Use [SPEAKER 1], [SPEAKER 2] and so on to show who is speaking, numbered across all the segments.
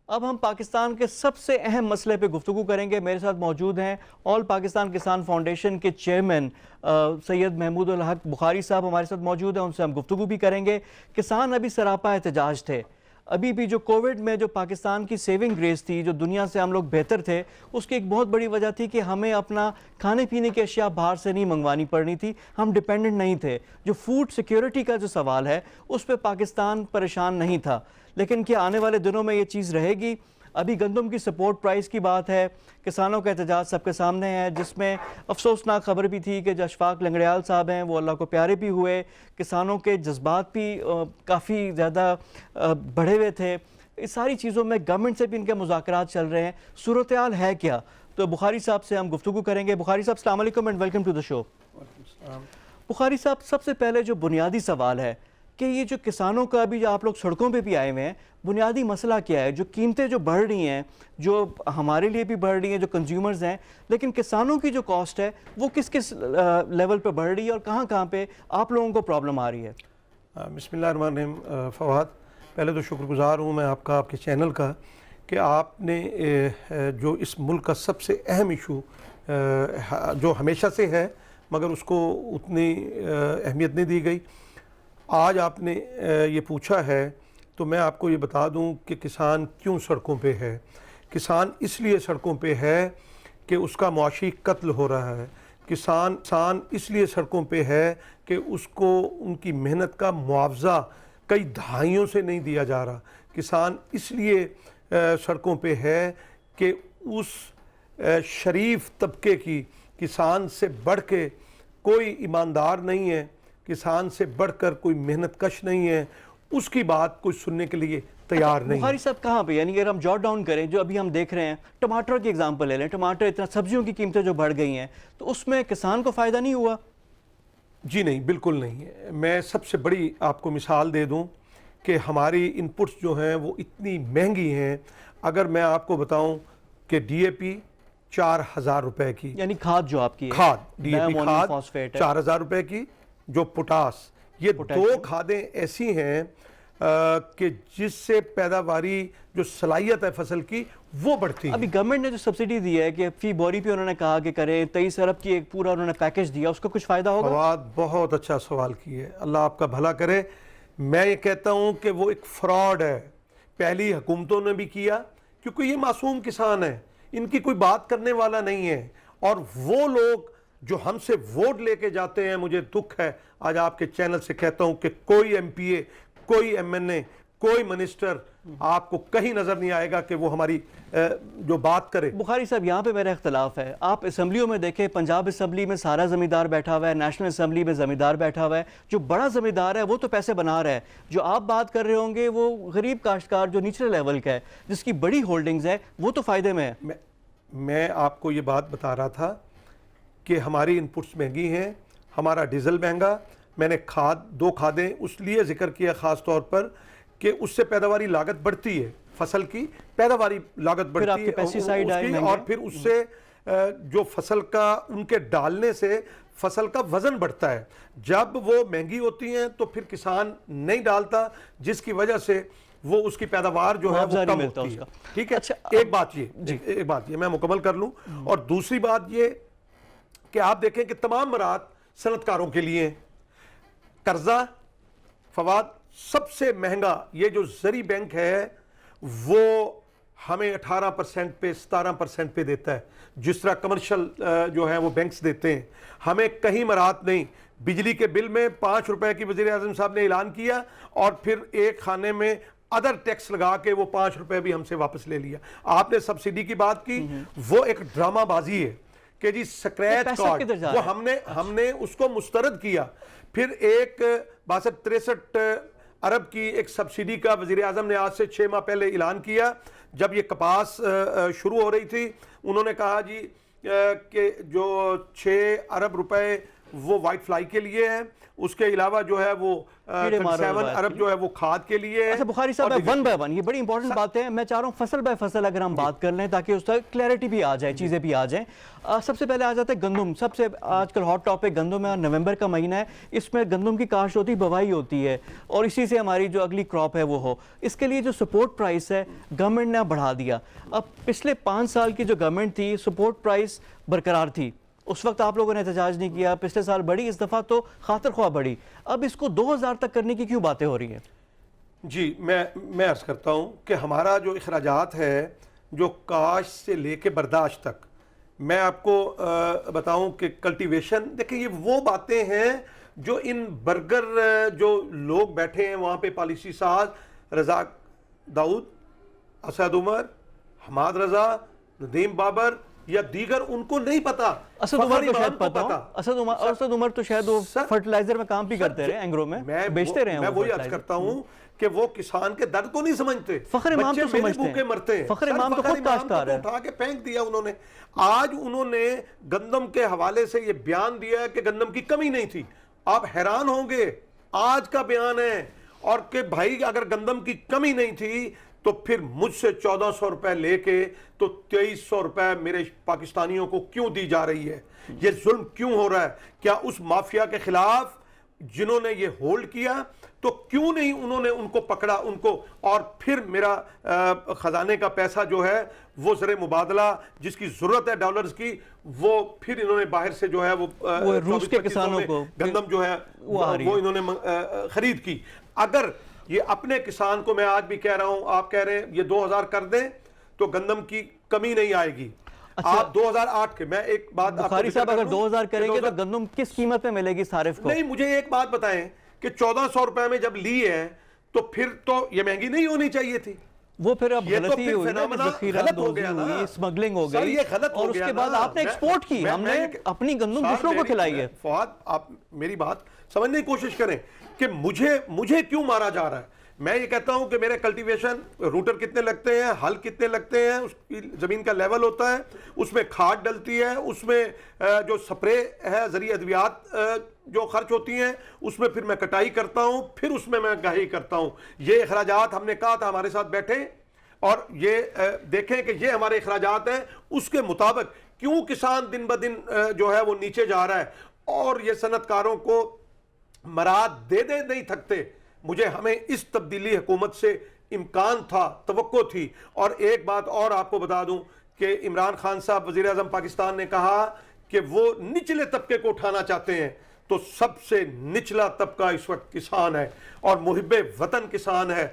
[SPEAKER 1] اب ہم پاکستان کے سب سے اہم مسئلے پہ گفتگو کریں گے. میرے ساتھ موجود ہیں آل پاکستان کسان فاؤنڈیشن کے چیئرمین سید محمود الحق بخاری صاحب ہمارے ساتھ موجود ہیں. ان سے ہم گفتگو بھی کریں گے. کسان ابھی سراپا احتجاج تھے. ابھی بھی جو کووڈ میں جو پاکستان کی سیونگ گریس تھی, جو دنیا سے ہم لوگ بہتر تھے, اس کی ایک بہت بڑی وجہ تھی کہ ہمیں اپنا کھانے پینے کی اشیاء باہر سے نہیں منگوانی پڑنی تھی. ہم ڈیپینڈنٹ نہیں تھے. جو فوڈ سیکیورٹی کا جو سوال ہے اس پہ پاکستان پریشان نہیں تھا. لیکن کیا آنے والے دنوں میں یہ چیز رہے گی؟ ابھی گندم کی سپورٹ پرائز کی بات ہے, کسانوں کا احتجاج سب کے سامنے ہے, جس میں افسوسناک خبر بھی تھی کہ جو اشفاق لنگڑیال صاحب ہیں وہ اللہ کو پیارے بھی ہوئے. کسانوں کے جذبات بھی کافی زیادہ بڑھے ہوئے تھے. اس ساری چیزوں میں گورنمنٹ سے بھی ان کے مذاکرات چل رہے ہیں. صورتحال ہے کیا؟ تو بخاری صاحب سے ہم گفتگو کریں گے. بخاری صاحب السلام علیکم اینڈ ویلکم ٹو دا شو. بخاری صاحب, سب سے پہلے جو بنیادی سوال ہے کہ یہ جو کسانوں کا ابھی جو آپ لوگ سڑکوں پہ بھی آئے ہوئے ہیں, بنیادی مسئلہ کیا ہے؟ جو قیمتیں جو بڑھ رہی ہیں, جو ہمارے لیے بھی بڑھ رہی ہیں, جو کنزیومرز ہیں, لیکن کسانوں کی جو کاسٹ ہے وہ کس کس لیول پہ بڑھ رہی ہے اور کہاں کہاں پہ آپ لوگوں کو پرابلم آ رہی ہے؟
[SPEAKER 2] بسم اللہ الرحمن الرحیم. فواد, پہلے تو شکر گزار ہوں میں آپ کا, آپ کے چینل کا, کہ آپ نے جو اس ملک کا سب سے اہم ایشو جو ہمیشہ سے ہے مگر اس کو اتنی اہمیت نہیں دی گئی, آج آپ نے یہ پوچھا ہے. تو میں آپ کو یہ بتا دوں کہ کسان کیوں سڑکوں پہ ہے. کسان اس لیے سڑکوں پہ ہے کہ اس کا معاشی قتل ہو رہا ہے. کسان اس لیے سڑکوں پہ ہے کہ اس کو ان کی محنت کا معاوضہ کئی دہائیوں سے نہیں دیا جا رہا. کسان اس لیے سڑکوں پہ ہے کہ اس شریف طبقے کی, کسان سے بڑھ کے کوئی ایماندار نہیں ہے, کسان سے بڑھ کر کوئی محنت کش نہیں ہے, اس کی بات کوئی سننے کے لیے تیار نہیں.
[SPEAKER 1] بخاری صاحب کہاں پہ, یعنی اگر ہم جاٹ ڈاؤن کریں, جو ابھی ہم دیکھ رہے ہیں, ٹماٹر کی ایگزامپل لے لیں, ٹماٹر اتنا, سبزیوں کی قیمتیں جو بڑھ گئی ہیں, تو اس میں کسان کو فائدہ نہیں ہوا؟
[SPEAKER 2] جی نہیں, بالکل نہیں. میں سب سے بڑی آپ کو مثال دے دوں کہ ہماری انپٹس جو ہیں وہ اتنی مہنگی ہیں. اگر میں آپ کو بتاؤں کہ ڈی اے پی 4,000 روپے کی,
[SPEAKER 1] یعنی کھاد جو آپ کی
[SPEAKER 2] کھاد, ڈی اے پی کھاد 4,000 روپے کی, جو پوٹاس, یہ دو کھادیں ایسی ہیں کہ جس سے پیداواری جو صلاحیت ہے فصل کی وہ بڑھتی ہے.
[SPEAKER 1] ابھی گورنمنٹ نے جو سبسڈی دی ہے کہ فی بوری پہ انہوں نے کہا کہ کریں, 23 ارب کی ایک پورا انہوں نے پیکج دیا, اس کا کچھ فائدہ ہوگا؟
[SPEAKER 2] فواد, بہت اچھا سوال کیے, اللہ آپ کا بھلا کرے. میں یہ کہتا ہوں کہ وہ ایک فراڈ ہے. پہلی حکومتوں نے بھی کیا, کیونکہ یہ معصوم کسان ہیں, ان کی کوئی بات کرنے والا نہیں ہے. اور وہ لوگ جو ہم سے ووٹ لے کے جاتے ہیں, مجھے دکھ ہے آج آپ کے چینل سے کہتا ہوں کہ کوئی ایم پی اے, کوئی ایم این اے, کوئی منسٹر آپ کو کہیں نظر نہیں آئے گا کہ وہ ہماری جو بات کرے.
[SPEAKER 1] بخاری صاحب, یہاں پہ میرا اختلاف ہے. آپ اسمبلیوں میں دیکھیں, پنجاب اسمبلی میں سارا زمیندار بیٹھا ہوا ہے, نیشنل اسمبلی میں زمیندار بیٹھا ہوا ہے. جو بڑا زمیندار ہے وہ تو پیسے بنا رہا ہے. جو آپ بات کر رہے ہوں گے وہ غریب کاشتکار جو نیچرل لیول کا ہے, جس کی بڑی ہولڈنگز ہے, وہ تو فائدے میں ہے.
[SPEAKER 2] میں آپ کو یہ بات بتا رہا تھا کہ ہماری انپٹس مہنگی ہیں, ہمارا ڈیزل مہنگا. میں نے دو کھادیں اس لیے ذکر کیا خاص طور پر کہ اس سے پیداواری لاگت بڑھتی ہے, فصل کی پیداواری لاگت بڑھتی ہے, اور پھر اس سے جو فصل کا ان کے ڈالنے سے فصل کا وزن بڑھتا ہے. جب وہ مہنگی ہوتی ہیں تو پھر کسان نہیں ڈالتا, جس کی وجہ سے وہ اس کی پیداوار جو ہے وہ کم ہوتی ہے. ٹھیک ہے, ایک بات یہ میں مکمل کر لوں. اور دوسری بات یہ کہ آپ دیکھیں کہ تمام مراد صنعت کاروں کے لیے قرضہ. فواد, سب سے مہنگا یہ جو زرعی بینک ہے وہ ہمیں 18% پہ 17% پہ دیتا ہے, جس طرح کمرشل جو ہے وہ بینکس دیتے ہیں. ہمیں کہیں مراحت نہیں. بجلی کے بل میں 5 روپے کی وزیر اعظم صاحب نے اعلان کیا, اور پھر ایک خانے میں ادر ٹیکس لگا کے وہ 5 روپے بھی ہم سے واپس لے لیا. آپ نے سبسڈی کی بات کی, وہ ایک ڈرامہ بازی ہے کہ جی سکریچ کارڈ, وہ ہم نے اس کو مسترد کیا. پھر ایک 62-63 ارب کی ایک سبسڈی کا وزیر اعظم نے آج سے 6 ماہ پہلے اعلان کیا. جب یہ کپاس شروع ہو رہی تھی, انہوں نے کہا جی کہ جو 6 ارب روپے وہ وائٹ فلائی کے لیے ہے، اس کے علاوہ جو ہے وہ
[SPEAKER 1] کیڑے مار
[SPEAKER 2] 7 ارب جو ہے وہ کھاد کے لیے ہے۔
[SPEAKER 1] اچھا بخاری صاحب ون بائی ون، یہ بڑی امپورٹنٹ بات ہے، میں چاہ رہا ہوں فصل بائی فصل اگر ہم بات کر لیں تاکہ اس تک کلیئرٹی بھی آ جائے، چیزیں بھی آ جائیں۔ سب سے پہلے آ جاتا ہے گندم، سب سے آج کل ہاٹ ٹاپک گندم ہے، نومبر کا مہینہ ہے، اس میں گندم کی کاشت ہوتی ہے، بوائی ہوتی ہے، اور اسی سے ہماری جو اگلی کراپ ہے وہ ہو۔ اس کے لیے جو سپورٹ پرائس ہے گورنمنٹ نے بڑھا دیا۔ اب پچھلے 5 سال کی جو گورنمنٹ تھی سپورٹ پرائس برقرار تھی، اس وقت آپ لوگوں نے احتجاج نہیں کیا، پچھلے سال بڑھی، اس دفعہ تو خاطر خواہ بڑھی، اب اس کو 2000 تک کرنے کی کیوں باتیں ہو رہی ہیں؟
[SPEAKER 2] جی میں عرض کرتا ہوں کہ ہمارا جو اخراجات ہے جو کاشت سے لے کے برداشت تک، میں آپ کو بتاؤں کہ کلٹیویشن، دیکھیں یہ وہ باتیں ہیں جو ان برگر جو لوگ بیٹھے ہیں وہاں پہ، پالیسی ساز رزاق داؤد، اسد عمر، حماد رضا، ندیم بابر یا دیگر، ان کو نہیں پتا۔
[SPEAKER 1] اسد عمر تو شاید پتا ہوں، اسد عمر تو شاید وہ فرٹیلائزر میں کام بھی کرتے رہے، اینگرو میں بیچتے رہے ہیں۔
[SPEAKER 2] میں وہی عرض کرتا ہوں کہ وہ کسان کے درد کو نہیں سمجھتے۔
[SPEAKER 1] فخر امام تو سمجھتے ہیں،
[SPEAKER 2] بھوکے مرتے ہیں،
[SPEAKER 1] فخر امام تو خود کاشتکار ہے،
[SPEAKER 2] اٹھا کے پھینک دیا انہوں نے۔ آج انہوں نے گندم کے حوالے سے یہ بیان دیا ہے کہ گندم کی کمی نہیں تھی، آپ حیران ہوں گے، آج کا بیان ہے، اور کہ بھائی اگر گندم کی کمی نہیں تھی تو پھر مجھ سے 1400 روپے لے کے تو 2300 روپے میرے پاکستانیوں کو کیوں دی جا رہی ہے؟ یہ ظلم کیوں ہو رہا ہے؟ کیا اس مافیا کے خلاف جنہوں نے یہ ہولڈ کیا تو کیوں نہیں انہوں نے ان کو پکڑا، ان کو، اور پھر میرا خزانے کا پیسہ جو ہے وہ زر مبادلہ جس کی ضرورت ہے ڈالرز کی، وہ پھر انہوں نے باہر سے جو ہے وہ
[SPEAKER 1] روس کے کسانوں کو
[SPEAKER 2] گندم جو ہے وہ انہوں نے خرید کی۔ اگر یہ اپنے کسان کو، میں آج بھی کہہ رہا ہوں، آپ کہہ رہے ہیں یہ 2000 کر دیں تو گندم کی کمی نہیں آئے گی۔ آپ 2008 کے، میں ایک بات
[SPEAKER 1] بخاری صاحب اگر 2000 کریں گے تو گندم کس قیمت میں ملے گی صارف کو؟
[SPEAKER 2] نہیں، مجھے ایک بات بتائیں کہ 1400 روپے میں جب لی ہے تو پھر تو یہ مہنگی نہیں ہونی چاہیے تھی۔
[SPEAKER 1] وہ پھر اب غلطی ہوئی نا، ذخیرہ دوزی ہوئی، اسمگلنگ ہو گئی، اور اس کے بعد آپ نے ایکسپورٹ کی، ہم نے اپنی گندم دوسروں کو کھلائی ہے۔
[SPEAKER 2] فواد، آپ میری بات سمجھنے کی کوشش کریں کہ مجھے کیوں مارا جا رہا ہے۔ میں یہ کہتا ہوں کہ میرے کلٹیویشن روٹر کتنے لگتے ہیں، ہل کتنے لگتے ہیں، اس کی زمین کا لیول ہوتا ہے، اس میں کھاد ڈلتی ہے، اس میں جو سپرے ہے، ذریعہ ادویات جو خرچ ہوتی ہیں، اس میں پھر میں کٹائی کرتا ہوں، پھر اس میں گاہی کرتا ہوں۔ یہ اخراجات ہم نے کہا تھا ہمارے ساتھ بیٹھے اور یہ دیکھیں کہ یہ ہمارے اخراجات ہیں، اس کے مطابق کیوں کسان دن بدن جو ہے وہ نیچے جا رہا ہے، اور یہ صنعت کاروں کو مراد دے نہیں تھکتے۔ ہمیں اس تبدیلی حکومت سے امکان تھا، توقع تھی۔ اور ایک بات اور آپ کو بتا دوں کہ عمران خان صاحب وزیر اعظم پاکستان نے کہا کہ وہ نچلے طبقے کو اٹھانا چاہتے ہیں، تو سب سے نچلا طبقہ اس وقت کسان ہے، اور محب وطن کسان ہے۔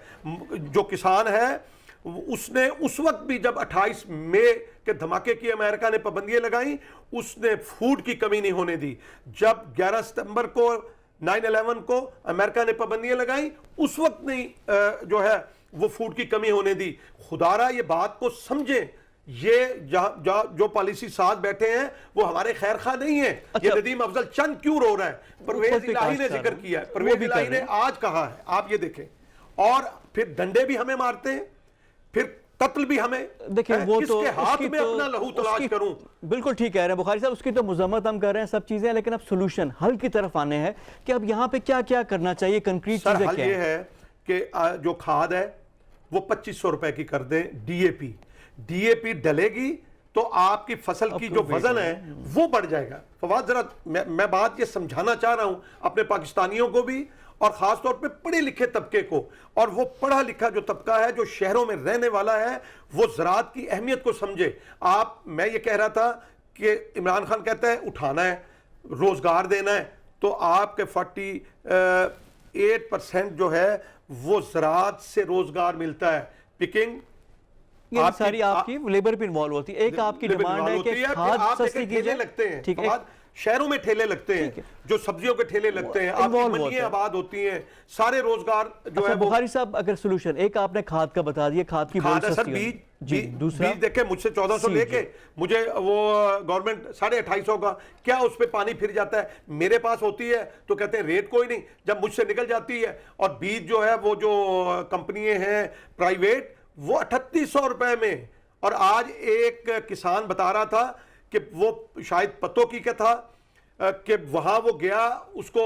[SPEAKER 2] جو کسان ہے اس نے اس وقت بھی جب 28 مئی کے دھماکے کی امریکہ نے پابندیاں لگائیں، اس نے فوڈ کی کمی نہیں ہونے دی۔ جب 11 ستمبر کو 9/11 کو امریکہ نے پابندیاں لگائیں، اس وقت نہیں جو ہے وہ فوڈ کی کمی ہونے دی۔ خدارہ یہ بات کو سمجھیں، یہ جو پالیسی ساتھ بیٹھے ہیں وہ ہمارے خیر خواہ نہیں ہیں۔ یہ ندیم افضل چند کیوں رو رہا ہے؟ پرویز الہی نے ذکر کیا ہے، پرویز الہی نے آج کہا ہے، آپ یہ دیکھیں، اور پھر ڈنڈے بھی ہمیں مارتے ہیں، پھر قتل بھی ہمیں۔
[SPEAKER 1] دیکھیں وہ
[SPEAKER 2] کس
[SPEAKER 1] تو
[SPEAKER 2] کے ہاتھ میں اپنا لہو تلاش کروں؟
[SPEAKER 1] بالکل ٹھیک کہہ رہے ہیں بخاری صاحب، اس کی تو مذمت ہم کر رہے ہیں، سب چیزیں، لیکن اب سولوشن حل کی طرف آنے ہیں کہ اب یہاں پہ کیا کیا کرنا چاہیے، کنکریٹ چیزیں
[SPEAKER 2] حل
[SPEAKER 1] کیا
[SPEAKER 2] یہ
[SPEAKER 1] ہیں؟
[SPEAKER 2] ہے کہ جو کھاد ہے وہ 2500 روپے کی کر دیں، ڈی اے پی ڈلے گی تو آپ کی فصل کی جو وزن ہے وہ بڑھ جائے گا۔ فواد ذرا میں بات یہ سمجھانا چاہ رہا ہوں اپنے پاکستانیوں کو بھی، اور خاص طور پہ پڑھے لکھے طبقے کو، اور وہ پڑھا لکھا جو طبقہ ہے جو شہروں میں رہنے والا ہے وہ زراعت کی اہمیت کو سمجھے۔ میں یہ کہہ رہا تھا کہ عمران خان کہتا ہے اٹھانا ہے، روزگار دینا ہے، تو آپ کے 48% جو ہے وہ زراعت سے روزگار ملتا ہے۔ پکنگ
[SPEAKER 1] یہ ساری آپ کی لیبر پہ انوالو ہوتی ہے۔ ایک آپ کی ڈیمانڈ ہے کہ کھاد سستی کی جائے،
[SPEAKER 2] لگتے ہیں،
[SPEAKER 1] ٹھیک ہے،
[SPEAKER 2] شہروں میں ٹھیلے لگتے ہیں، جو سبزیوں کے ٹھیلے لگتے ہیں، آپ کی منڈیاں آباد ہوتی ہیں، سارے روزگار جو ہے وہ۔
[SPEAKER 1] بخاری صاحب اگر سولوشن، ایک آپ نے کھاد کا بتا دیا، کھاد کی بہت سستی ہوئی،
[SPEAKER 2] بیج دیکھیں مجھ سے 1400 لے کے مجھے وہ گورنمنٹ 2850 کا، کیا اس پہ پانی پھر جاتا ہے؟ میرے پاس ہوتی ہے تو کہتے ہیں ریٹ کوئی نہیں، جب مجھ سے نکل جاتی ہے، اور بیج جو ہے وہ جو کمپنیاں ہیں پرائیویٹ وہ 3800 روپے میں۔ اور آج ایک کسان بتا رہا تھا کہ وہ شاید پتوں کی کا تھا کہ وہاں وہ گیا, اس کو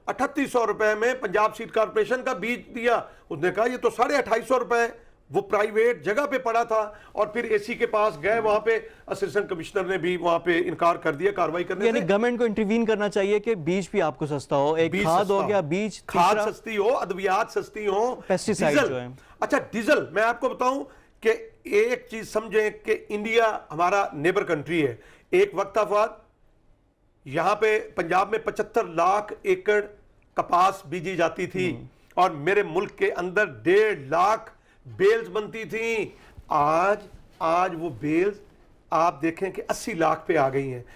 [SPEAKER 2] 3800 روپے میں پنجاب سیڈ کارپوریشن کا بیج دیا, اس نے کہا یہ تو 2850 روپے, وہ پرائیویٹ جگہ پہ پڑا تھا, اور پھر اے سی کے پاس گئے, وہاں پہ اسسٹنٹ کمشنر نے بھی وہاں پہ انکار کر دیا کاروائی کرنے سے.
[SPEAKER 1] یعنی گورنمنٹ کو انٹروین کرنا چاہیے کہ بیج بھی آپ کو سستا ہو, ایک کھاد ہو گیا, بیج,
[SPEAKER 2] کھاد سستی ہو, ادویات سستی ہو,
[SPEAKER 1] پیسٹی سائیڈ جو ہیں.
[SPEAKER 2] اچھا ڈیزل, میں آپ کو بتاؤں کہ ایک چیز سمجھیں کہ انڈیا ہمارا نیبر کنٹری ہے. ایک وقت تھا یہاں پہ پنجاب میں 75 لاکھ ایکڑ کپاس بیجی جاتی تھی, اور میرے ملک کے اندر 1.5 لاکھ بیلز بنتی تھیں. آج وہ بیلز آپ دیکھیں کہ 80 لاکھ پہ آ گئی ہیں.